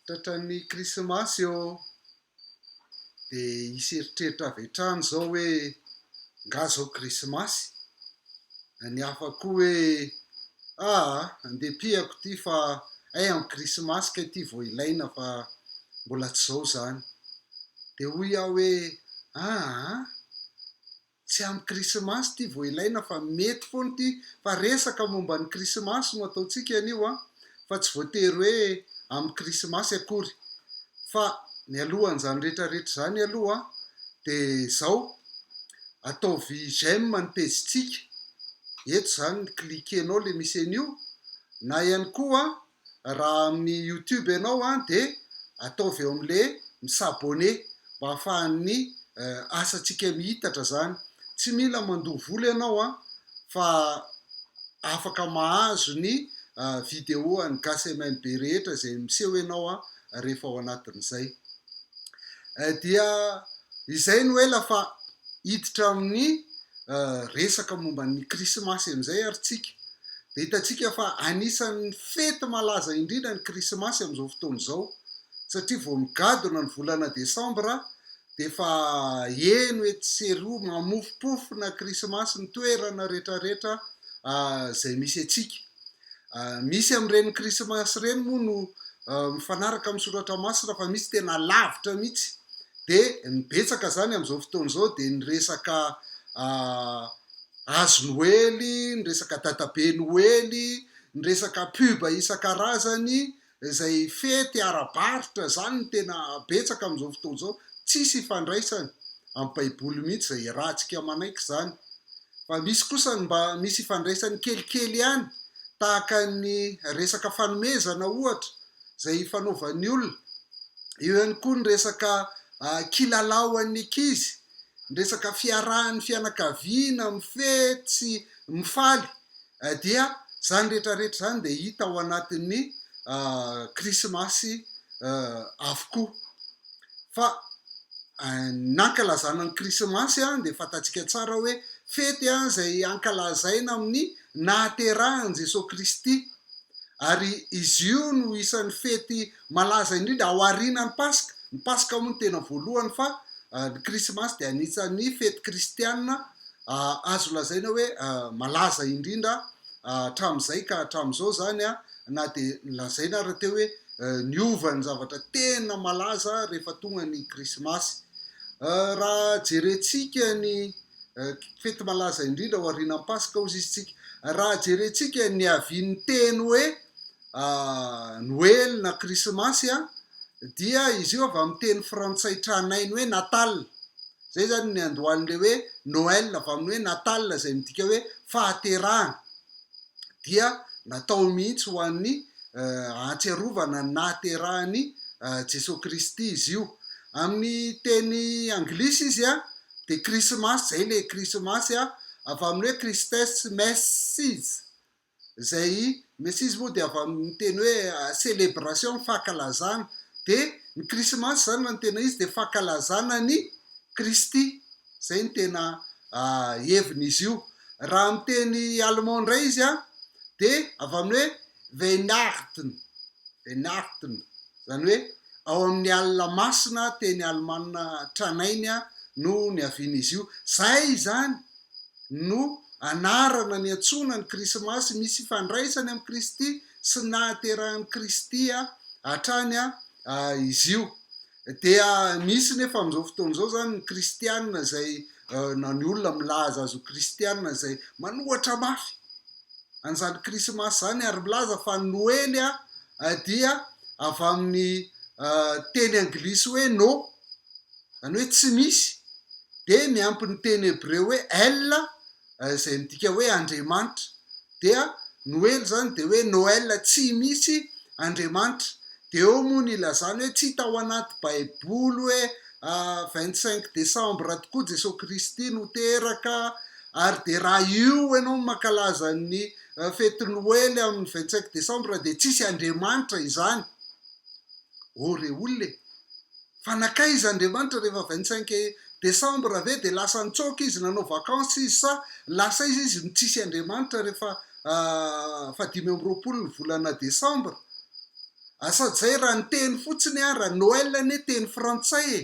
Tratran'ny krismasy eo de iseritreritra avy hatrany zao hoe nga zao krismasy, ny hafa koa hoe andeha-piako ty fa am krismasy ka ty vo ilaina fa mbola tsy zao zany. De hoy aho hoe tsy am krismasy ty vo ilaina fa mety foana ty fa resaka momba ny krismasy no ataotsika anio fa tsy voatery hoe am krismasy akory. Fa ny alohan'izany rehetrarehetra zany aloha de zao ataovy j'aime ny page-tsika, eto zany klikenao le misy an'io, na ihany koa raha amin'ny YouTube ianao de ataovy eo am'le mi-s'abonner mba ahafahan'ny asantsika mihitatra zany. Tsy mila mandoha vola ianao fa afaka mahazo ny vidéo an'ny Gasy MNB rehetra zay miseho ianao rehefa ao anatin'izay. Dia izay no ela fa hiditra amin'ny resaka momba ny krismasy am'izay ary tsika. De hitantsika fa anisan'ny fety malaza indrindra ny krismasy am'izao fotoana izao, satria vao migadona ny volana desambra de fa eno etseroa mamofopofona krismasy ny toerana rehetrarehetra zay misy atsika. Misy am'ireny krismasy ireny moa no mifanaraka amin'ny soratra masina fa misy tena lavitra mihitsy. De ny betsaka zany am'izao fotoana izao de ny resaka hazo noely, ny resaka dadabe noely, ny resaka pub isan-karazany, izay fety ara-barotra zany no tena betsaka am'izao fotoana izao, tsisy ifandraisany amin'ny baiboly mihitsy zay rahantsika manaiky zany. Fa misy kosa mba misy ifandraisany kelikely ihany, tahaka ny resaka fanomezana ohatra zay fanaovan'ny olona. Eo ihany koa ny resaka kilalao an'ny ankizy, ny resaka fiarahan'ny fianakaviana mifety sy mifaly, dia zany rehetrarehetra zany de hita ao anatin'ny krismasy avokoa. Fa nankalazana ny krismasy de fantatsika tsara hoe fety zay ankalazaina amin'ny nahaterahan'i Jesosy Kristy. Ary izy io no isan'ny fety malaza indrindra ao aorianan'ny Pasika. Ny Pasika moa no tena voalohany fa ny krismasy de anisan'ny fety kristianina azo lazaina hoe malaza indrindra hatramin'izay ka hatramin'izao zany na de lazaina ary teo hoe niovan'ny zavatra tena malaza rehefa tonga ny krismasy. Raha jerentsika ny fety malaza indrindra ao aorianan'ny Pasika hozy izy tsika. Raha jerentsika ny avian'ny teny hoe Noël na krismasy dia izy io avy amin'ny teny frantsay tranainy hoe Natal. Zay zany ny andohan'le hoe Noël avy amin'ny hoe Natal zay midika hoe fahaterahana. Dia natao mihitsy ho an'ny hatsiarovana ny nahaterahany Jesosy Kristy izy io. Amin'ny teny anglisy izy de krismasy, zay le krismasy avy amin'ny hoe Christmas Messies. Zay Messies moa de avy amin'ny teny hoe célébration, fankalazana. De ny krismasy zany raha ny tena izy de fankalazana ny Kristy. Zay ny tena heviny izy io. Raha amin'ny teny allemand ndray izy de avy amin'ny hoe Weihnachten, zany hoe ao amin'ny alina masina teny Alemana tranainy no niavian'izy io. Zay zany no anarana ny antsoina ny krismasy, misy ifandraisany amin'ny Kristy sy nahaterahan'ny Kristy hatrany izy io. Dia misy nefa am'izao fotoana izao zany ny kristianina zay na ny olona milaza azy ho kristianina zay manohatra mafy an'izany krismasy zany ary milaza fa Noely dia avy amin'ny teny anglisy hoe no, zany hoe tsy misy, de miampy ny teny hebreo hoe el zay midika hoe Andriamanitra. Dia Noely zany de hoe Noël tsy misy Andriamanitra. De eo moa ny ilazany hoe tsy hita ao anaty baiboly hoe 25 desambra tokoa Jesosy Kristy no teraka, ary de raha io ianao mankalaza ny fety Noely amin'ny 25 desambra de tsisy Andriamanitra izany. Ore olona fa nakay izy Andriamanitra rehefa 25 desambra ve de lasa nitsoaka izy nanao vakansy izy sa lasa izy no tsisy Andriamanitra rehefa 25 ny volana desambra. asa zay raha ny teny fotsiny a raha Noël ny teny frantsay e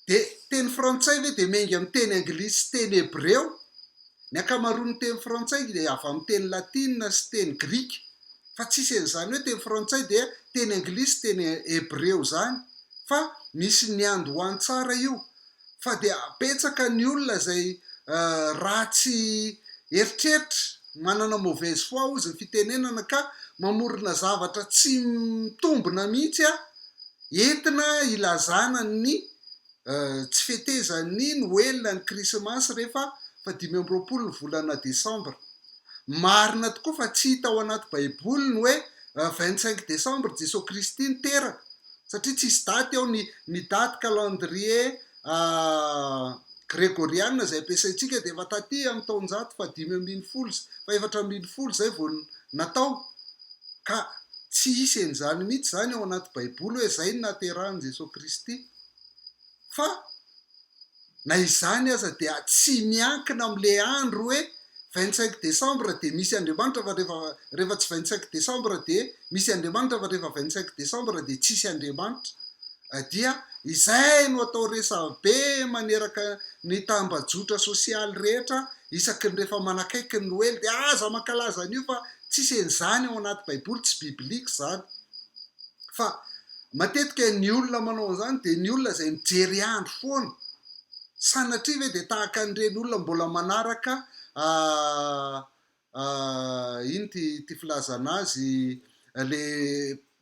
de teny frantsay ve de mengy amin'ny teny anglisy teny hebreo ny akamaroan'ny teny frantsay de avy amin'ny teny latina sy teny grika fa tsisy an'izany hoe teny frantsay de teny anglisy teny hebreo zany fa misy ny andohany tsara io fa de apetsaka ny olona zay ratsy eritreritra manana mauvaise foi ozy fitenenana ka mamorona zavatra tsy mitombona mihitsy a entina ilazana ny tsy fetezan'ny Noël ny krismasy rehefa 25 ny volana Desambra. Marina tokoa fa tsy hita ao anaty baiboly ny hoe 25 Desambra Jesosy Kristy niteraka satria tsisy daty ao ny daty calendrier grégoriana zay ampiasaitsika de efa taty amin'ny taonjato 570 zay vao natao ka tsy hisy an'izany mihitsy zany ao anaty baiboly hoe zay no naterahan'i Jesosy Kristy fa na izany aza dia tsy miankina am'le andro hoe 25 Desambra de misy Andriamanitra fa rehefa tsy 25 Desambra de misy Andriamanitra fa rehefa 25 Desambra de tsisy Andriamanitra dia izay no atao resabe maneraka ny tambajotra sosialy rehetra isaky ny rehefa manakaiky ny Noël de aza mankalaza an'io fa tsisy an'izany ao anaty baiboly tsy biblika zany fa matetika ny olona manao an'izany de ny olona zay mijery andro foana sanatria ve de tahaka an'ireny olona mbola manaraka ino ty filazana azy le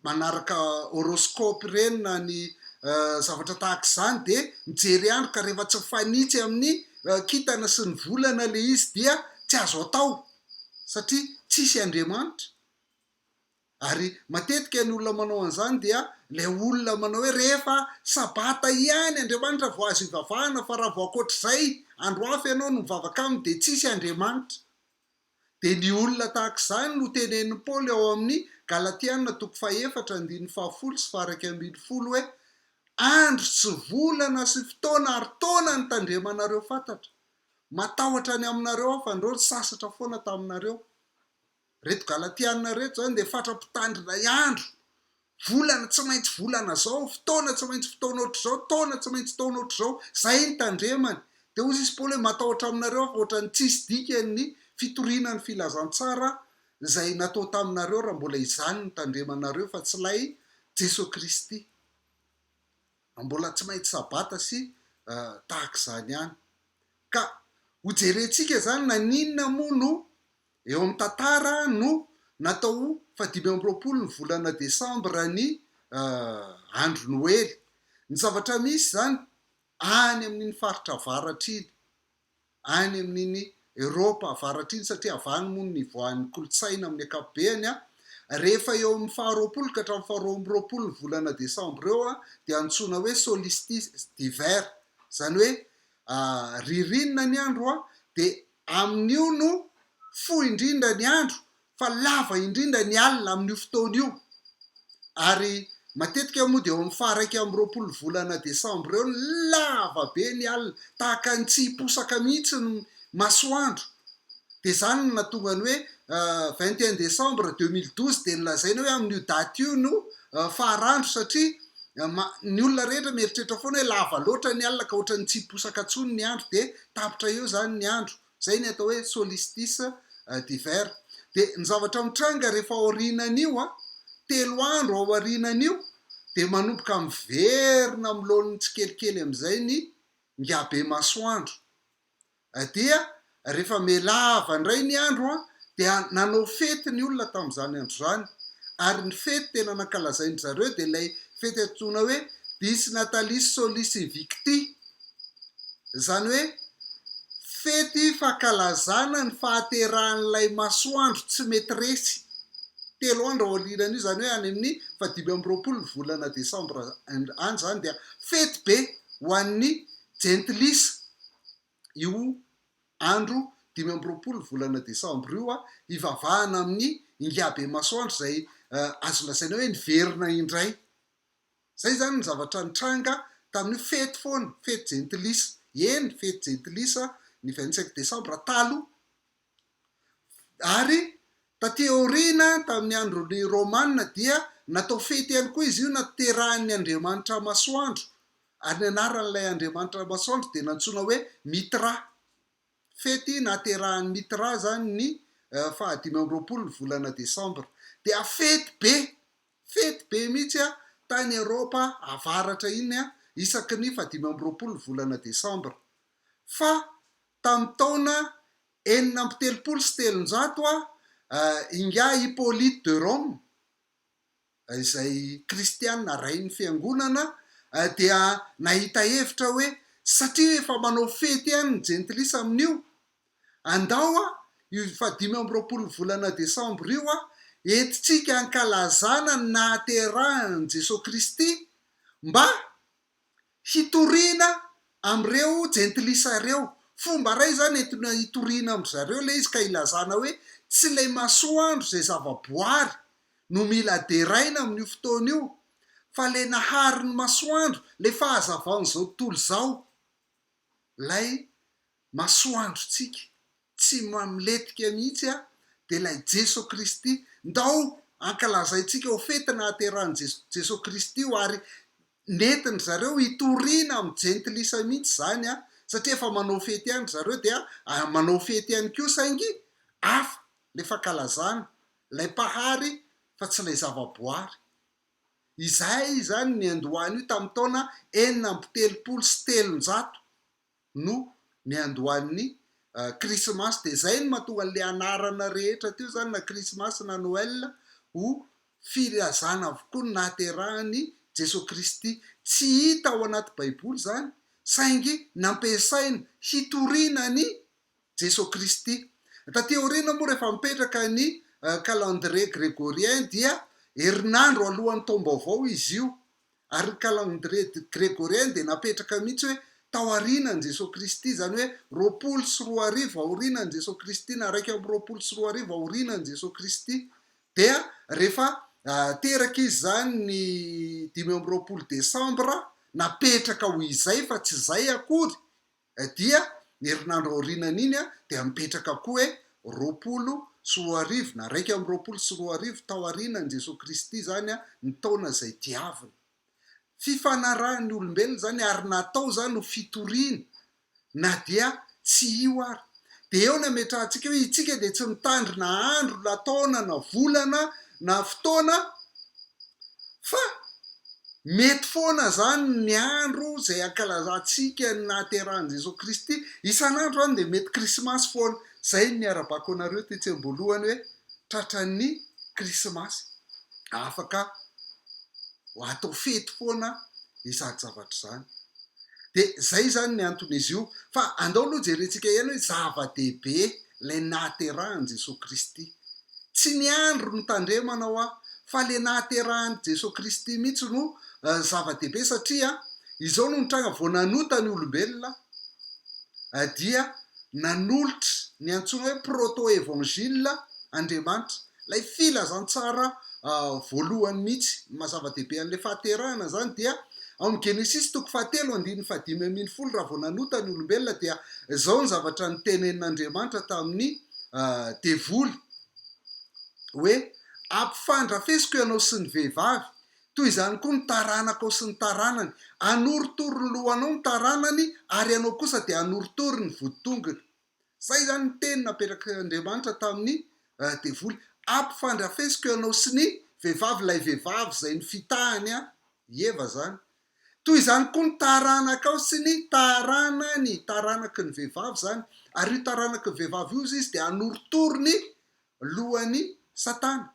manaraka horoscope reny na ny zavatra tahaka izany de mijery andro ka rehefa tsy mifanitsy amin'ny kintana sy ny volana le izy dia tsy azo atao satria tsisy Andriamanitra ary matetika ny olona manao an'izany dia le olona manao hoe rehefa sabata ihany Andriamanitra vao azo ivavahana fa raha vao akoatr'izay andro hafa ianao no mivavaka aminy de tsisy Andriamanitra de ny olona tahaka izany no tenenin'ny Paoly ao amin'ny Galatiana 4:17-19 hoe andro sy volana sy fotoana ary taona ny tandremanareo fantatra matahotra any aminareo aho fa andreo sasatra foana taminareo reto Galatiana reto zany de fatra-pitandrina andro volana tsy maintsy volana zao fotoana tsy maintsy fotoana ohatr'izao taona tsy maintsy taona ohatr'izao zay ny tandremany de ozy izy Paoly hoe matahotra aminareo aho fa ohatran'ny tsisy dika ny fitoriana ny filazantsara zay natao taminareo raha mbola izany ny tandremanareo fa tsy lay Jesosy Kristy mbola tsy maintsy sabata sy tahaka izany ihany ka hojerentsika zany na ninona moa no eo amin'ny tantara no natao 25 ny volana Desambra ny andro Noël ny zavatra misy zany any amin'iny faritra avaratra iny any amin'iny Eropa avaratra iny satria avany moa ny voan'ny kolotsaina amin'ny ankapobeny rehefa eo amin'ny 20 ka hatramin'ny 22 ny volana Desambra eo dia antsoina hoe solstice d'hiver zany hoe ririnina ny andro de amin'io no fohy indrindra ny andro fa lava indrindra ny alina amin'io fotoana io ary matetika moa de eo amin'ny 20 volana Desambra eo lava be ny alina tahaka ny tsy hiposaka mihitsy ny masoandro de zany no natonga ny hoe 21 Desambra 2012 de nilazaina hoe amin'io daty io no faharandro satria ny olona rehetra mieritreritra foana hoe lava loatra ny alina ka ohatran'ny tsy hiposaka tsony ny andro de tapitra eo zany ny andro zay ny atao hoe solstice d'hiver de ny zavatra mitranga rehefa aorinan'io 3 andro ao aorinan'io de manomboka miverina am'loniny tsikelikely am'izay ny ngabe masoandro dia rehefa melava indray ny andro dia nanao fety ny olona tamin'izany andro zany ary ny fety tena nankalazainy zareo de lay fety antsoina hoe dis natalis solis invicti zany hoe fety fankalazana ny fahaterahan'ilay masoandro tsy mety resy 3 andro ao aorinan'io zany hoe any amin'ny 25 volana Desambra any zany dia fety be ho an'ny gentilisa io andro 25 volana Desambra io ivavahana amin'ny ingabe masoandro zay azo lazaina hoe niverina indray zay zany ny zavatra nitranga tamin'ny fety foana fety gentilisa eny fety gentilisa ny 25 Desambra talo ary taty aoriana tamin'ny andron'ny Romanina dia natao fety ihany koa izy io naterahan'ny Andriamanitra masoandro, ary ny anaran'ilay Andriamanitra masoandro dia nantsoina hoe mitra. Fety naterahan'ny mitra zany ny 25 ny volana Desambra. Dia fety be mihitsy tany Eropa avaratra iny isaky ny 25 ny volana Desambra. Fa tamin'ny taona 4telopolo inga Hippolyte de Rome, izay kristianina rain'ny fiangonana, dia nahita hevitra hoe satria efa manao fety ihany ny jentilisa amin'io, andao io 25 volana Desambra io entitsika ankalazana ny nahaterahan'i Jesosy Kristy mba hitoriana am'ireo jentilisa reo. Fomba ray zany entina hitoriana am'zareo le izy ka ilazana hoe tsy ilay masoandro zay zavaboary no mila deraina amin'io fotoana io, fa le nahary ny masoandro, le fahazavaon'izao tontolo zao, lay masoandrotsika tsy mamletika mihitsy dia ilay Jesosy Kristy ndao ankalazaitsika ho fety nahaterahan'i Jesosy Kristy ary netiny zareo hitoriana amin'ny jentilisa mihitsy zany satria efa manao fety ihany zareo dia manao fety ihany koa saingy hafa le fankalazana lay pahary fa tsy lay zavaboary. Izay zany ny andohany io tamin'ny taona 4telopolo no ny andohan'ny krismasy. Dia zay no mahatonga le anarana rehetra teo zany na krismasy na Noël ho filazana avokoa ny nahaterahany Jesosy Kristy. Tsy hita ao anaty baiboly zany saingy nampiasaina hitoriana ny Jesosy Kristy. Taty aoriana moa rehefa mipetraka ny calendrier grégorien dia herinandro alohan'ny taom-baovao izy io, ary calendrier grégorien dia napetraka mihitsy hoe taorianan'i Jesosy Kristy, zany hoe 24 aorianan'i Jesosy Kristy na 124 aorianan'i Jesosy Kristy. Dia rehefa teraka izy zany ny 25 Desambra napetraka ho izay fa tsy zay akory, dia ny herinandro aorianany iny dia mipetraka koa hoe 24 na 124 taorianan'i Jesosy Kristy zany ny taona zay diavina. Fifanarahan'ny olombelona zany ary natao zany ho fitoriana na dia tsy io ary. Dia eo ny ametrahantsika hoe itsika dia tsy mitandry na andro na taona na volana na fotoana, fa mety foana zany ny andro zay ankalazantsika ny nahaterahan'i Jesosy Kristy. Isan'andro any dia mety krismasy foana. Zay ny arabako anareo tetsy am-boalohany hoe tratran'ny krismasy afaka atao fety foana izany zavatra zany. Dia zay zany ny anton'izy io. Fa andao aloha jerentsika ihany hoe zava-dehibe lay nahaterahan'i Jesosy Kristy. Tsy ny andro no tandremana fa le nahaterahan'i Jesosy Kristy mihitsy no zava-dehibe, satria izao no nitranga vao nanota ny olombelona dia nanolotra ny antsoina hoe proto-évangile Andriamanitra, lay filazantsara voalohany mihitsy mazava-dehibe an'le fahaterahana zany. Dia ao amin'ny Genesis 3:5-10 raha vao nanota ny olombelona dia zao ny zavatra nitenenin'Andriamanitra tamin'ny devoly hoe ampifandrafesiko ianao sy ny vehivavy toy izany koa ny taranako sy ny taranany, anoritory ny lohanao ny taranany ary ianao kosa dia anoritory ny voditongony. Zay zany ny teny napetraka Andriamanitra tamin'ny devoly. Ampifandrafesiko ianao sy ny vehivavy, lay vehivavy zay ny fitahany Eva zany, toy izany koa ny taranakao sy ny taranany, taranaky ny vehivavy zany, ary io taranaky ny vehivavy io izy dia anoritory ny lohan'ny Satana.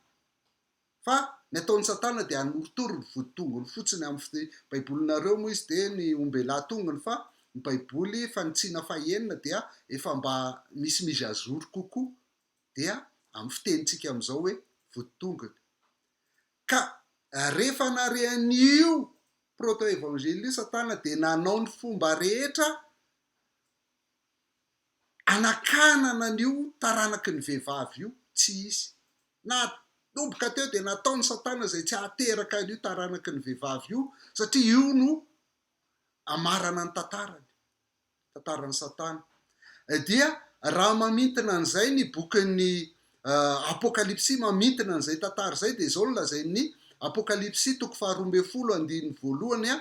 Fa ny ataon'ny Satana dia anoritory ny voditongony fotsiny. Amin'ny baibolinareo moa izy dia ny ombelahitongony, fa ny baiboly fanitsiana fahenina dia efa mba misy azory kokoa dia amin'ny fitenitsika amin'izao hoe voditongony. Ka rehefa narehan'io proto-évangile io Satana dia nanao ny fomba rehetra anakanana an'io taranaky ny vehivavy io tsy izy. Natomboka teo dia nataony Satana zay tsy hateraka an'io taranaky ny vehivavy io, satria io no amarana ny tantaran'ny Satana. Dia raha mamintona an'izay ny bokin'ny Apokalipsy, mamintona an'izay tantara zay, dia zao no lazain'ny Apokalipsy 2:12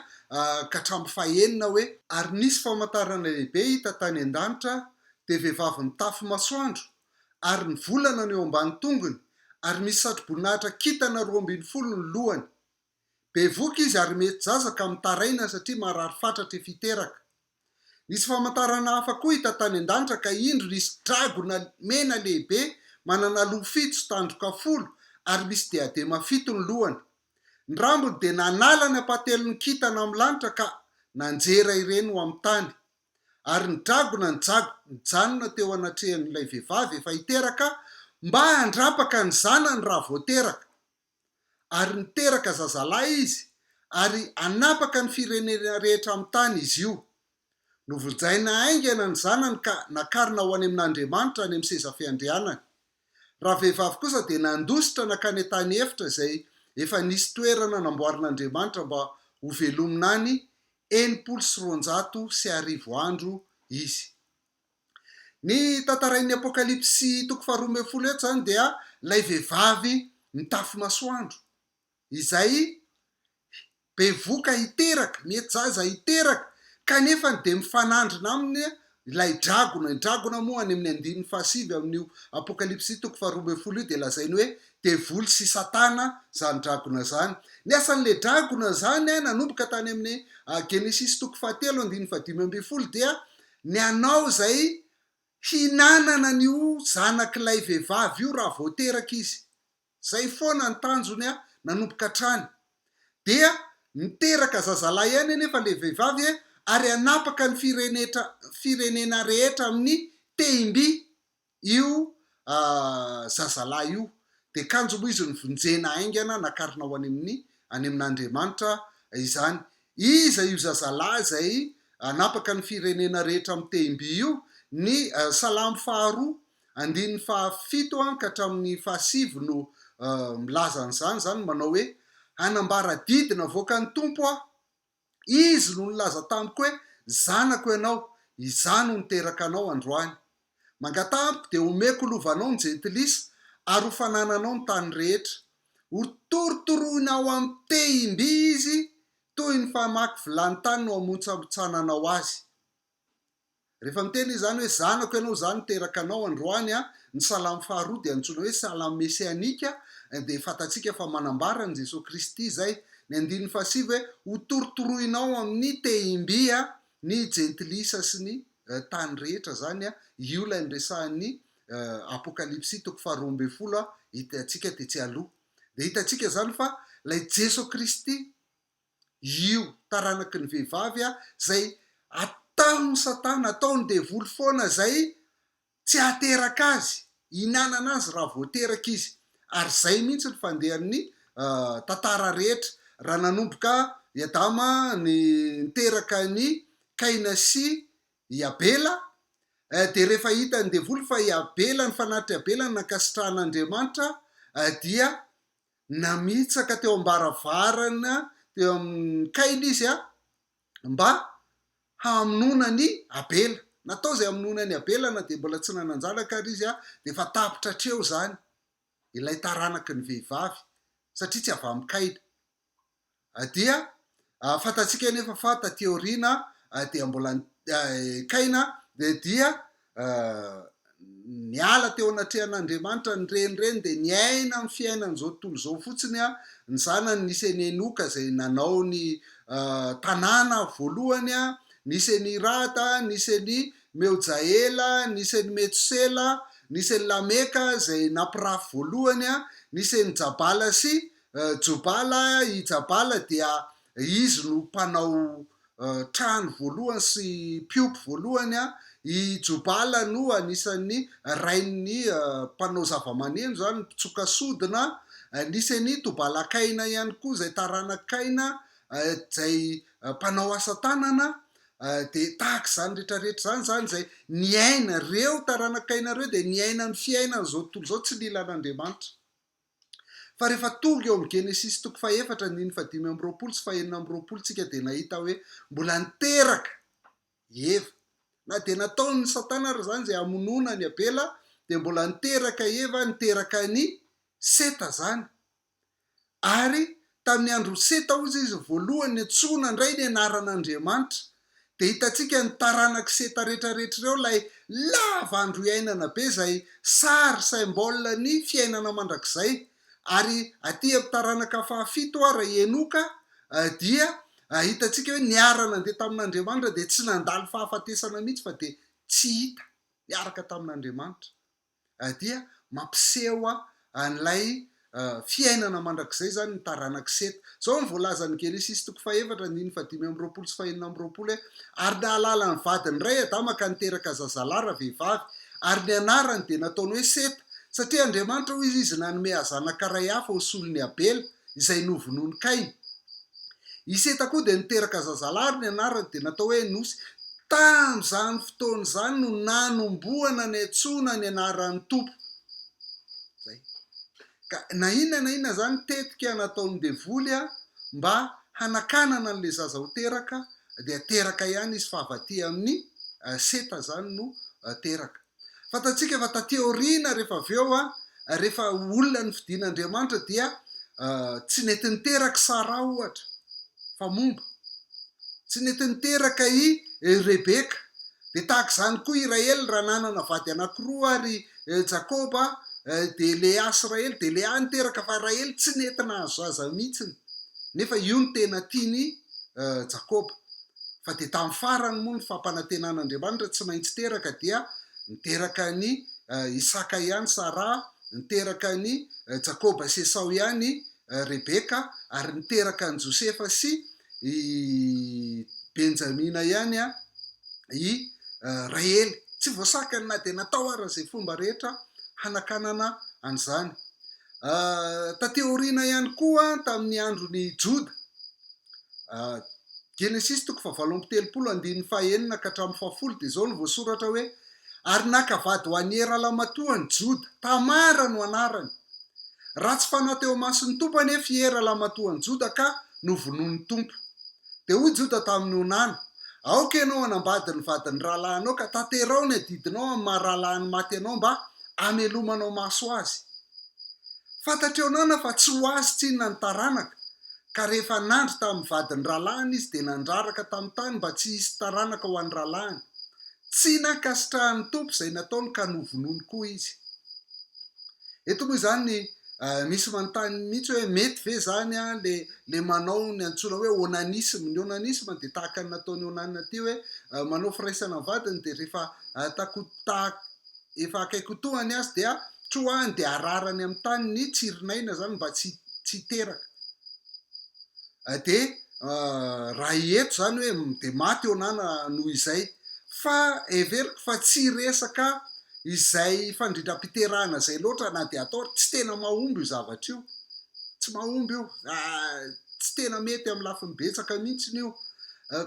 ka hatramin'ny 9 hoe ary nisy famantarana lehibe hita tany an-danitra dia vehivavy mitafy masoandro ary ny volana ny eo ambany tongony ary misy satroboninahitra kitana 12 ny lohany. Bevoka izy ary mety zazaka mitaraina satria marary fatratra fiteraka. Nisy famantarana hafa koa hita tany an-danitra ka indro nisy dragona mena lehibe manana loha 7 tandroka 10 ary misy diadema 7 ny lohany. Ny rambony dia nanala ny apatelon'ny kitana amin'ny lanitra ka nanjera ireny ho amin'ny tany. Ary ny dragona nijanona teo anatrehan'ilay vehivavy efa hiteraka mba handrapaka ny zanany raha voateraka. Ary niteraka zazalahy izy ary anapaka ny firenena rehetra amin'ny tany izy io. Novoljaina aingana ny zanany ka nakarina ho any amin'Andriamanitra any amin'ny seza fiandrianany. Raha vehivavy kosa dia nandositra nakany an-tany efitra izay efa nisy toerana namboarin'Andriamanitra mba ho velomina any 790 andro izy. Ny tantarain'ny Apokalipsy 2:12 eto zany dia lay vehivavy mitafy masoandro izay bevoka hiteraka, mety zaza hiteraka kanefa dia mifanandrina aminy ilay dragona moa any amin'ny 9:7 amin'io Apokalipsy 2:12 io dia lazainy hoe devoly sy satana zany dragona zany. Ny asan'le dragona zany nanomboka tany amin'ny Genesis 3:7-5 dia ny anao zay hinanana an'io zanak'ilay vehivavy io raha voateraka izy. Zay foana ny tanjony nanomboka hatrany. Dia niteraka zazalahy ihany anefa le vehivavy ary anapaka ny firenena rehetra amin'ny tehimby io zazalahy io. Dia kanjo moa izy nivonjena aingana nakarina ho any amin'Andriamanitra izany. Iza io zazalahy zay anapaka ny firenena rehetra amin'ny tehimby io? Ny Salamo 4:7 ka hatramin'ny 7 no milaza an'izany, zany manao hoe hanambara didina voaka ny tompo izy no nilaza tamiko hoe zanako ianao, izany no niteraka anao androany. Mangatahako dia omeko lovanao ny jentilisa ary ho fanananao ny tany rehetra. Ho torotoroinao amin'ny tehimby izy toy ny famaky vilany tany no hamontsamotsananao azy. Rehefa miteny izany hoe zanako ianao, izany niteraka anao androany, ny Salamo 4 dia antsoina hoe salamo mesianika, dia fantatsika fa manambara ny Jesosy Kristy zay. Ny 9:7 hoe ho torotoroinao amin'ny tehimby ny jentilisa sy ny tany rehetra zany io lay niresahan'ny Apokalipsy 2:12 hitantsika tetsy aloha. Dia hitantsika zany fa lay Jesosy Kristy io taranaky ny vehivavy zay ataony satana, ataony devoly foana zay tsy hateraka azy, hinanana azy raha voateraka izy. Ary zay mihitsy ny fandehan'ny tantara rehetra raha nanomboka i Adama niteraka ny Kaina sy i Abela, dia rehefa hita ny devoly fa i Abela, ny fanatitra Abela nankasitrahan'Andriamanitra, dia namitsaka teo ambaravarana teo amin'ny Kaina izy mba hamonoana ny Abela. Natao zay hamonoana ny Abela na dia mbola tsy nananjalaka ary izy dia efa tapitra hatreo zany ilay taranaky ny vehivavy satria tsy avy amin'ny Kaina. Dia fantatsika nefa fa taty aoriana dia mbola Kaina dia niala teo anatrehan'Andriamanitra ny renireny dia niaina amin'ny fiainana zao tontolo zao fotsiny. Ny zanany nisy an'i Enoka zay nanao ny tanàna voalohany, nisy an'i Rata, nisy an'i Meojaela, nisy an'i Metsela, nisy an'i Lameka zay nampirafy voalohany, nisy an'i Jabala sy Jobala. I Jabala dia izy no mpanao trano voalohany sy piopy voalohany. I Jobala no anisan'ny rain'ny mpanao zava-maneno zany, mpitsoka sodina. Nisy an'i Tobalakaina ihany koa zay taranakaina zay mpanao asa tanana. Dia tahaka zany rehetrarehetra zany zay niaina reo taranakaina reo dia niaina ny fiainana zao tontolo zao tsy lilan'Andriamanitra. Fa rehefa tonga eo amin'ny Genesis 4:5-20 sy 4:20 tsika dia nahita hoe mbola niteraka Eva. Na dia nataony satana ary zany zay hamonoana ny Abela, dia mbola niteraka Eva, niteraka ny Seta zany. Ary tamin'ny andro seta ozy izy voalohany ntsona ndray ny anaran'Andriamanitra de hitantsika ny taranaka seta rehetrarehetra ireo lay lava andro iainana be zay sary symbole ny fiainana mandrakizay. Ary aty amin'ny taranaka fahafito raha Enoka dia hitantsika hoe niarana andeha tamin'Andriamanitra de tsy nandalo fahafatesana mihitsy fa de tsy hita miaraka tamin'Andriamanitra dia mampiseho an'lay fiainana mandrakizay zany ny taranaka seta. Zao ny voalazan'ny Genesis 3:5-5 ary nahalala ny vadiny ray Adama ka niteraka zazalara vehivavy ary ny anarany de nataony hoe Seta satria Andriamanitra hoy izy nanome zanaka ray hafa ho solon'ny Abela izay novonoiny Kainy. I Seta koa de niteraka zazalahy ny anarany de natao hoe Enosy. Tam'zany fotoana zany no nanomboana ny antsona ny anaran'ny Tompo. Zay. Ka na inona zany tetika nataony devoly mba hanakanana an'le zaza ho teraka de teraka ihany izy fa avaty amin'ny Seta zany no teraka. Fatatsika fa taty aoriana rehefa aveo rehefa olona ny fidin'Andriamanitra dia tsy nety niteraka Sara ohatra fa momba. Tsy nety niteraka i Rebeka. De tahaka zany koa Israely raha nanana vady anankiroa ary Jakoba de Lea sy Raely de Lea niteraka fa Raely tsy nety nahazo zaza mihitsiny. Nefa io ny tena tiany Jakoba. Fa de tamin'ny farany moa ny fampanantenan'Andriamanitra tsy maintsy teraka dia niteraka ny Isaka ihany Sara, niteraka ny Jakoba sy Esau ihany Rebeka ary niteraka ny Josefa sy i Benjamina ihany i Raely. Tsy voasakany na de natao ara zay fomba rehetra hanakanana an'izany. Taty aoriana ihany koa tamin'ny andron'ny Joda. Genesis 8:7-9 de zao no voasoratra hoe ary naka vady ho an'ny Eralamatoa ny Joda, Tamara no anarany. Ratsy fanahy teo mason'ny Tompo anefa i Eralamatoa ny Joda ka novonoin'ny Tompo. De hoy Joda tamin'ny onana, aoka ianao anambady ny vadiny rahalahinao ka tanterao ny adidinao amin'ny maha-rahalahiny maty anao mba amelomanao maso azy. Fantatreo nana fa tsy ho azy tsinona ny taranaka, ka rehefa nandry tamin'ny vadiny rahalahiny izy de nandraraka tamin'ny tany mba tsy hisy taranaka ho an'ny rahalahiny. Tsy nankasitrahan'ny Tompo zay nataony ka novonoiny koa izy. Eto moa zany misy manontany mihitsy hoe mety ve zany le manao ny antsoina hoe onanisme. Ny onanisme de tahaka ny nataony onanina ty hoe manao firaisana vadiny de rehefa efa akaiky tohany azy dia troahany de ararany amin'ny tany ny tsirinaina zany mba tsy teraka. De raha eto zany hoe de maty onana noho izay fa everiko fa tsy resaka izay fandrindrampiterahana zay loatra na de atao tsy tena mahomby io zavatra io. Tsy mahomby io. Tsy tena mety amin'ny lafiny betsaka mihitsy io.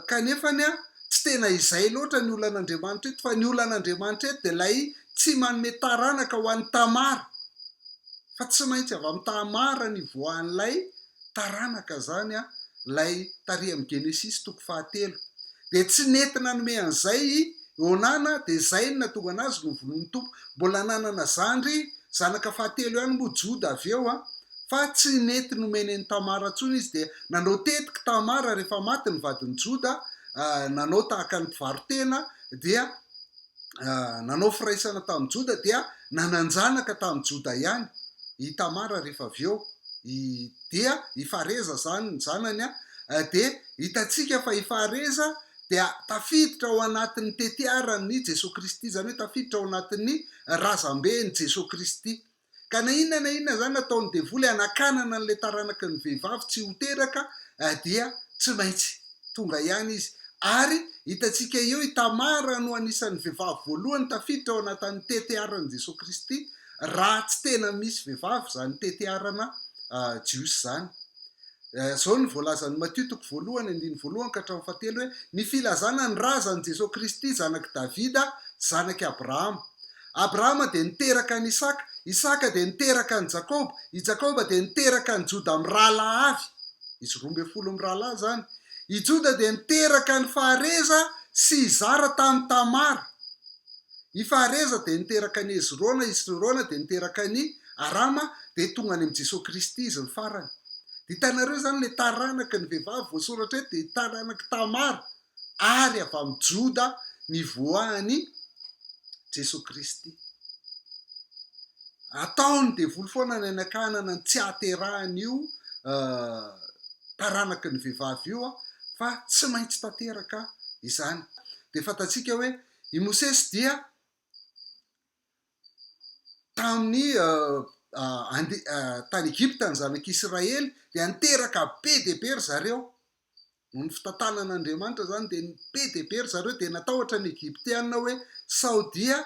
Kanefany tsy tena izay loatra ny olan'Andriamanitra eto fa ny olan'Andriamanitra eto de lay tsy manome taranaka ho an'ny Tamara. Fa tsy maintsy avy amin'ny Tamara ny voan'lay taranaka zany lay tary amin'ny Genesis 3:7. De tsy nety nanome an'izay onana de zay no natonga anazy novonoin'ny Tompo. Mbola nanana zandry zanaka fahatelo ihany moa Joda aveo fa tsy nety nomeny ny Tamara ntsony izy de nanao tetika Tamara rehefa maty ny vadiny Joda, nanao tahaka ny mpivarotena dia nanao firaisana tamin'ny Joda dia nananjanaka tamin'ny Joda ihany i Tamara rehefa aveo dia i Fareza zany ny zanany de hitantsika fa i Fareza dia tafiditra ao anatin'ny tetiaran'ny Jesosy Kristy, zany hoe tafiditra ao anatin'ny razamben'i Jesosy Kristy. Ka na inona zany nataony devoly hanakanana an'le taranaka ny vehivavy tsy ho teraka dia tsy maintsy tonga ihany izy. Ary hitantsika eo i Tamara no anisan'ny vehivavy voalohany tafiditra ao anatin'ny tetiaran'i Jesosy Kristy raha tsy tena misy vehivavy zany tetiarana jiosy zany. Zao ny voalazan'ny Matthieu 1:1-7 hoe ny filazana ny razan'i Jesosy Kristy zanaky Davida, zanaky Abrahama. Abrahama de niteraka ny Isaka, Isaka de niteraka ny Jakoba, i Jakoba de niteraka ny Joda amin'ny rahalahy avy, izy 12 amin'ny rahalahy zany. I Joda de niteraka ny Fareza sy Zara tamin'ny Tamara. I Fareza de niteraka ny Hezrona, Hezrona de niteraka ny Arama de tonga any amin'ny Jesosy Kristy izy ny farany. de hitanareo zany le taranaka ny vehivavy voasoratra eto de taranaka Tamara ary avy amin'ny Joda nivoahany Jesosy Kristy. Ataony devoly foana ny anakanana ny tsy hahaterahany io taranaka ny vehivavy io fa tsy maintsy tanteraka izany. De fatatsika hoe i Mosesy dia tamin'ny tany Egypta ny zanak'Israely dia niteraka be de be ry zareo noho ny fitantanan'Andriamanitra zany de be de be ry zareo de natahotra ny Egyptiana hoe sao dia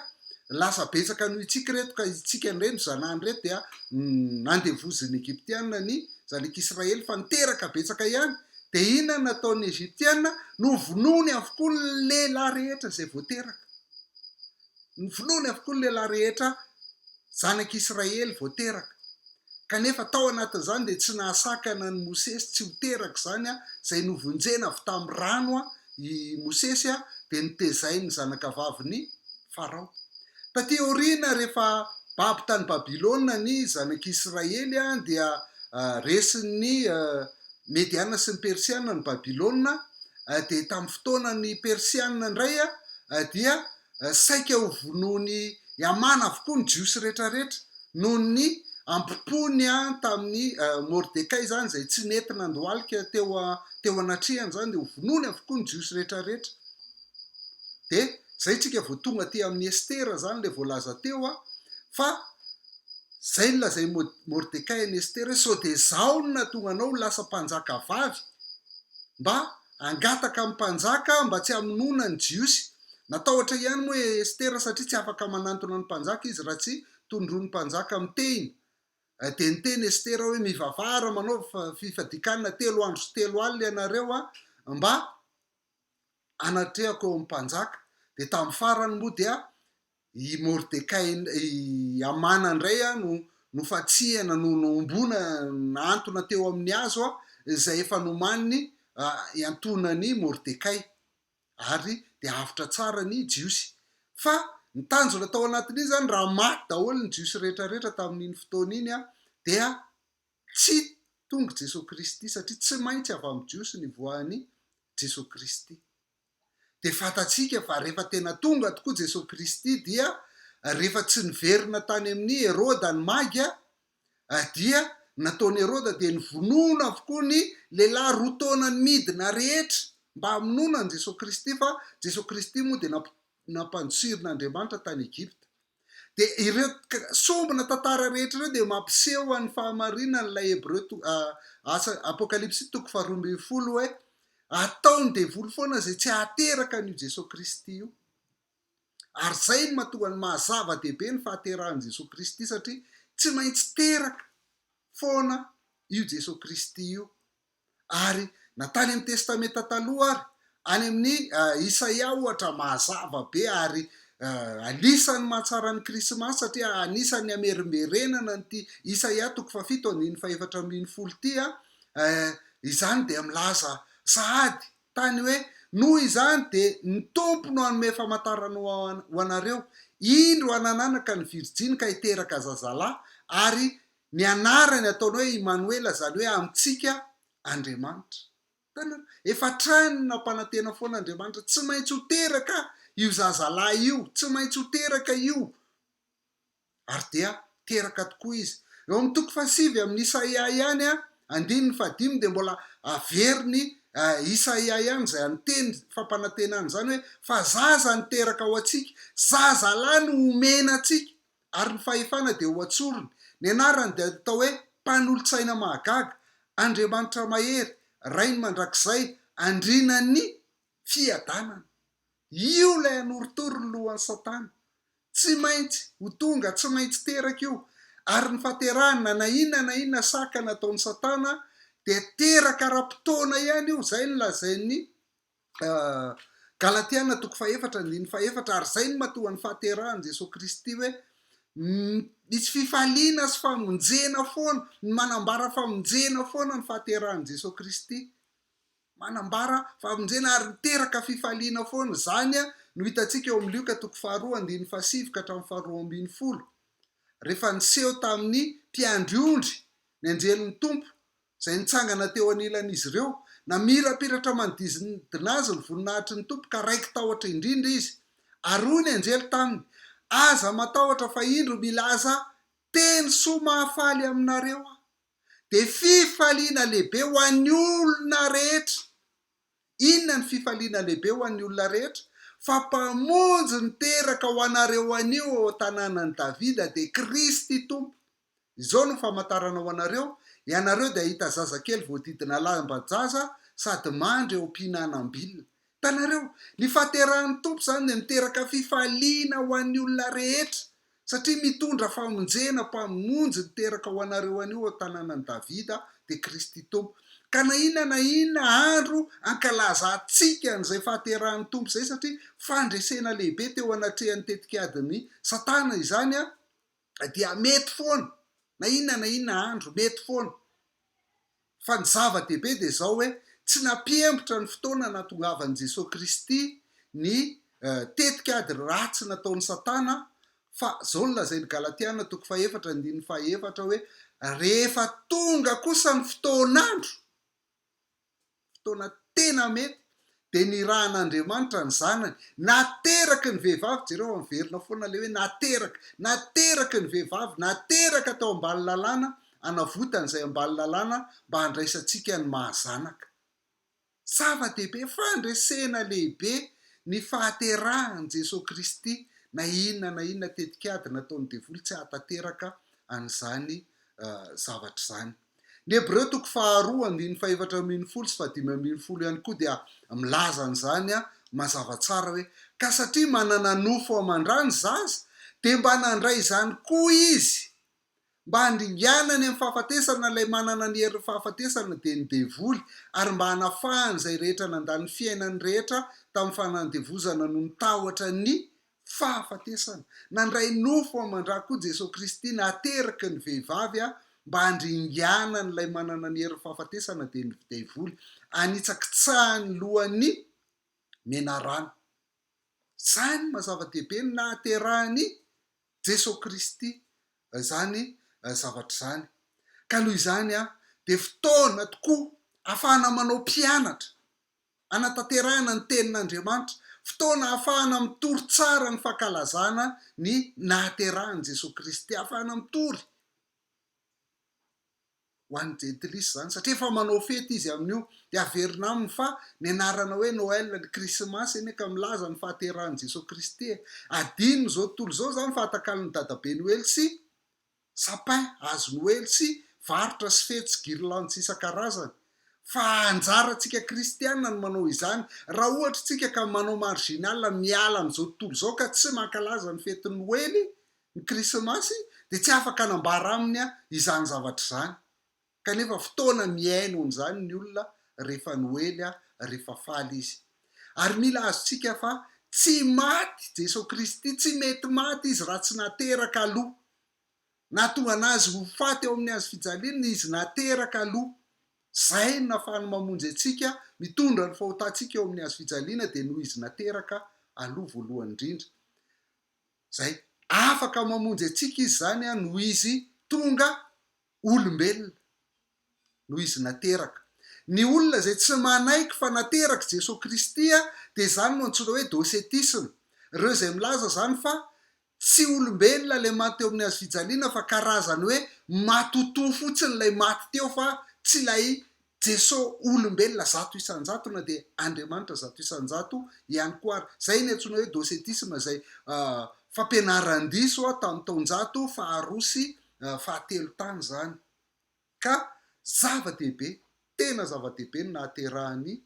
lasa betsaka noho itsika reto ka itsika nireny zanahany reto dia nandevozin'ny Egyptiana ny zanak'Israely fa niteraka betsaka ihany. De inona nataon'ny Egyptiana? Novonony avokoa ny lehilahy rehetra zay voateraka. Novonony avokoa ny lehilahy rehetra zanak'Israely voateraka. Kanefa tao anatin'izany de tsy nahasakana ny Mosesy tsy ho teraka zany zay novonjena avy tamin'ny rano i Mosesy de nitezainy zanakavaviny Farao. Taty aoriana rehefa baby tany Babilôna ny zanak'Israely dia resin'ny Mediana sy ny Persiana ny Babilôna de tamin'ny fotoana ny Persiana indray dia saika ho vonoiny Hamana avokoa ny jiosy rehetrarehetra noho ny ampopony tamin'ny Mordekay zany zay tsy nety nandohalika teo anatrehany zany de ho vonony avokoa ny jiosy rehetrarehetra. De zay tsika vao tonga ty amin'ny Estera zany le voalaza teo fa zay nylazay Mordekay ny Estera sao de zao no nahatonga anao ho lasa mpanjaka vavy mba angataka amin'ny mpanjaka mba tsy hamonoana ny jiosy. Natahotra ihany moa Estera satria tsy afaka manantona ny mpanjaka izy raha tsy tondroany mpanjaka miteny. De niteny Estera hoe mivavara manao fifadikanana 3 andro sy 3 alina ianareo mba anatrehako eo amin'ny mpanjaka. De tamin'ny farany moa dia i Mordekay i Hamana indray no fatsihana no ombona naantona teo amin'ny hazo izay efa nomaniny iantonany Mordekay ary de avitra tsara ny jiosy. Fa ny tanjona tao anatin'iny zany raha maty daholo ny jiosy rehetrarehetra tamin'iny fotoana iny dia tsy tonga Jesosy Kristy satria tsy maintsy avy amin'ny jiosy ny voahany Jesosy Kristy. De fatatsika fa rehefa tena tonga tokoa Jesosy Kristy dia rehefa tsy niverina tany amin'ny Herôda ny magy dia nataon'ny Herôda de nivonona avokoa ny lehilahy 2 taona ny midina rehetra mba hamonona ny Jesosy Kristy fa Jesosy Kristy moa de nampantsiron'Andriamanitra tany Egypta. De ireo sombina tantara rehetra ireo de mampiseho ny fahamarinana n'ilay Hebreo Apokalipsy 2:12 hoe ataony devoly foana zay tsy hahateraka an'io Jesosy Kristy io. Ary zay no mahatonga ny mahazava-dehibe ny fahaterahan'i Jesosy Kristy satria tsy maintsy teraka foana io Jesosy Kristy io. Ary natany amin'ny testamenta taloha ary any amin'ny Isaia ohatra mahazava be ary anisan'ny mahatsara ny Krismasy satria anisan'ny amerimberenana ny ty Isaia 7:4-5 ty izany de milaza sahady tany hoe noho izany de ny tompo no hanome famantarana ho anareo indro hanananaka ny Virjiny ka hiteraka zazalahy ary ny anarany ataony hoe Emmanuel zany hoe amintsika Andriamanitra. Efa trany nampanantena foana Andriamanitra tsy maintsy ho teraka io zazalahy io, tsy maintsy ho teraka io. Ary dia teraka tokoa izy. Eo amin'ny 7 amin'ny Isaia ihany 5 de mbola averiny Isaia ihany zay anteny fampanantenana zany hoe fa zaza ny teraka ho atsika, zazalahy no omena atsika ary ny fahefana de ho atsorony. Ny anarany de atao hoe mpanolotsaina mahagaga, Andriamanitra mahery, Rainy mandrakizay, andrinan'ny fiadanana. Io lay anoritory ny lohan'ny Satana. Tsy maintsy ho tonga, tsy maintsy teraka io. Ary ny fahaterahana na inona saka nataon'ny Satana de teraka ra-potoana ihany io. Zay no lazain'ny Galatiana 4:4 ary zay no mahatonga ny fahaterahan'i Jesosy Kristy hoe misy fifaliana sy famonjena foana, manambara famonjena foana ny fahaterahan'i Jesosy Kristy. Manambara famonjena ary teraka fifaliana foana. Zany no hitantsika eo amin'ny Luka 2:7-2:12. Rehefa niseho tamin'ny mpiandry ondry ny anjelin'ny tompo zay nitsangana teo anilan'izy ireo na mirapiratra manodidina azy ny voninahitry ny tompo ka raiky tahotra indrindra izy. Ary hoy ny anjely taminy, aza matahotra fa indro milaza teny soa mahafaly aminareo aho, de fifaliana lehibe ho an'ny olona rehetra. Inona ny fifaliana lehibe ho an'ny olona rehetra? Fa mpamonjy niteraka ho anareo anio ao tanànan'i Davida de Kristy tompo. Izao no famantarana ho anareo, ianareo de ahita zazakely voadidina lamban-jaza sady mandry eo am-pihinanam-bilona. Tanareo, ny faterahan'ny tompo zany de miteraka fifaliana ho an'ny olona rehetra, satria mitondra famonjena mpamonjy niteraka ho anareo anio ao tanànan'i Davida de Kristy tompo. Ka na inona andro ankalazatsika an'izay faterahan'ny tompo zay, satria fandresena lehibe teo anatrehan'ny tetikadin'ny Satana izany dia mety foana. Na inona andro mety foana. Fa ny zava-dehibe de zao hoe tsy nampiembotra ny fotoana nahatongavan'i Jesosy Kristy ny tetikady ratsy nataon'ny Satana, fa zao no lazain'ny Galatiana 4:4 hoe rehefa tonga kosa ny fotoan'andro, fotoana tena mety, de ny rahan'Andriamanitra ny zanany nateraky ny vehivavy. Jereo miverina foana le hoe nateraky ny vehivavy, nateraka tao ambany lalàna, anavotan'izay ambany lalàna mba handraisantsika ny mahazanaka. Zava-dehibe, fandresena lehibe ny fahaterahan'i Jesosy Kristy na inona tetikady nataon'ny devoly tsy hatateraka an'izany zavatra zany. Ny Hebreo 2:5-10 ihany koa dia milaza an'izany mazava tsara hoe ka satria manana nofo amandra ny zaza, de mba nandray izany koa izy mba handinganany amin'ny fahafatesana ilay manana ny herin'ny fahafatesana de ny devoly, ary mba hanafahany izay rehetra nandany fiainany rehetra tamin'ny fanandevozana no nitahotra ny fahafatesana. Nandray nofo amandra koa Jesosy Kristy nateraky ny vehivavy mba handringanany ilay manana ny herin'ny fahafatesana de ny devoly, anitsakitsahany lohan'ny menarana. Zany mazava-dehibe ny nahaterahany Jesosy Kristy zany zavatra zany. Ka noho izany de fotoana tokoa ahafahana manao mpianatra, anatanterahana ny tenin'Andriamanitra, fotoana ahafahana mitory tsara ny fankalazana ny nahaterahany Jesosy Kristy, ahafahana mitory ho an'ny jentilisa zany, satria efa manao fety izy amin'io. De averina aminy fa ny anarana hoe Noël, ny Krismasy eny ka milaza ny fahaterahan'i Jesosy Kristy. Adino zao tontolo zao zany fahatakalon'ny dadabe Noely sy sapin, hazo Noely sy varotra sy fety sy girlandy sy isan-karazany. Fa anjarantsika kristianina no manao izany. Raha ohatra tsika ka manao marginal miala am'izao tontolo zao ka tsy mankalaza ny fety Noely, ny Krismasy, de tsy afaka anambara aminy izany zavatra zany. Kanefa fotoana miaino an'izany ny olona rehefa Noely, rehefa faly izy. Ary mila azontsika fa tsy maty Jesosy Kristy, tsy mety maty izy raha tsy nateraka aloha. Nahatonga anazy ho faty eo amin'ny hazo fijaliana izy nateraka aloha. Zay no nahafahany mamonjy antsika, mitondra ny fahotantsika eo amin'ny hazo fijaliana de noho izy nateraka aloha voalohany indrindra. Zay afaka mamonjy antsika izy zany noho izy tonga olombelona, noho izy nateraka. Ny olona zay tsy manaiky fa nateraka Jesosy Kristy de zany no antsoina hoe docetisme. Reo zay milaza zany fa tsy olombelona le maty teo amin'ny hazo fijaliana, fa karazany hoe matoto fotsiny lay maty teo, fa tsy lay Jesosy olombelona 100% na de Andriamanitra 100% ihany koa ary. Zay ny antsoina hoe docetisme, zay fampianaran-diso tamin'ny taonjato 2 tany zany. Ka zava-dehibe, tena zava-dehibe ny nahaterahany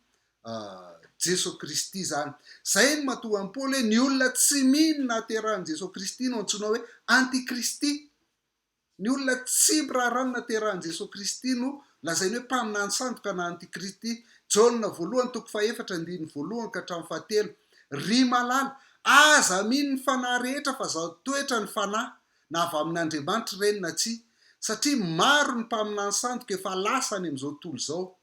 Jesosy Kristy zany. Zay ny mahatonga an'i Paoly hoe ny olona tsy mino nahaterahany Jesosy Kristy no antsoina hoe antikristy. Ny olona tsy miraharaha nahaterahany Jesosy Kristy no lazainy hoe mpaminany sandoka na antikristy. Jaona 1:4-1 ry malala, aza mino ny fanahy rehetra fa zao toetra ny fanahy na avy amin'Andriamanitra ireny na tsia, satria maro ny mpaminany sandoka efa lasany am'izao tontolo zao.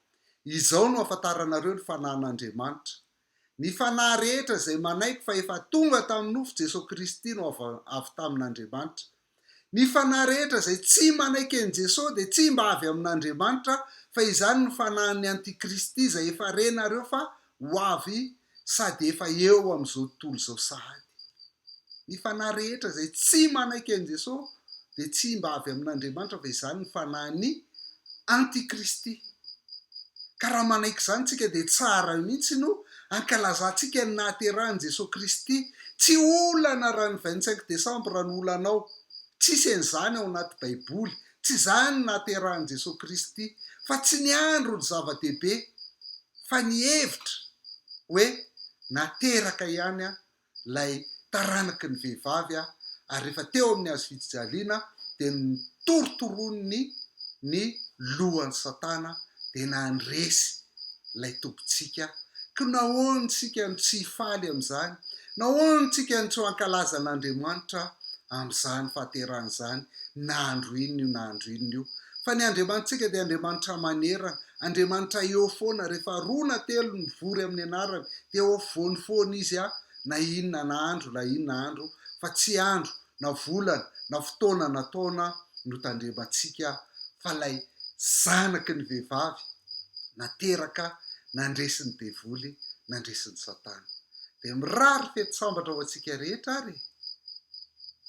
Izao no ahafantaranareo ny fanahyn'Andriamanitra. Ny fanahy rehetra zay manaiky fa efa tonga tamin'ny nofo Jesosy Kristy no avy tamin'Andriamanitra. ny fanahy rehetra zay tsy manaiky an' Jesosy de tsy mba avy amin'Andriamanitra fa izany ny fanahin'ny antikristy zay efa renareo fa ho avy sady efa eo am'izao tontolo zao sahady. Ny fanahy rehetra zay tsy manaiky an' Jesosy de tsy mba avy amin'Andriamanitra fa izany ny fanahin'ny antikristy. Ka raha manaiky izany tsika de tsara mihitsy no ankalazantsika ny nahaterahan' Jesosy Kristy tsy olana raha ny 25 Desambra no olanao, tsisy an'izany ao anaty baiboly, tsy izany ny nahaterahan' Jesosy Kristy fa tsy ny andro ny zava-dehibe fa ny hevitra hoe nateraka ihany lay taranaky ny vehivavy ary rehefa teo amin'ny hazo fijaliana de nitorotoroany ny lohan'ny Satana de nandresy lay tompontsika. Ka nahoantsika ny tsy faly am'izany, nahoantsika ny tsy ho ankalaza an'Andriamanitra am'izany fahaterahana izany na andro inona io. Fa ny Andriamanitsika de Andriamanitra manerana, Andriamanitra eo foana rehefa 2 na 3 mivory amin'ny anarany de eo afovoany foana izy na inona na andro na inona andro, fa tsy andro na volana na fotoana na taona no tandremantsika fa lay zanaky ny vehivavy nateraka nandresy ny devoly, nandresy ny Satana. De mirary fety sambatra ho antsika rehetra ary.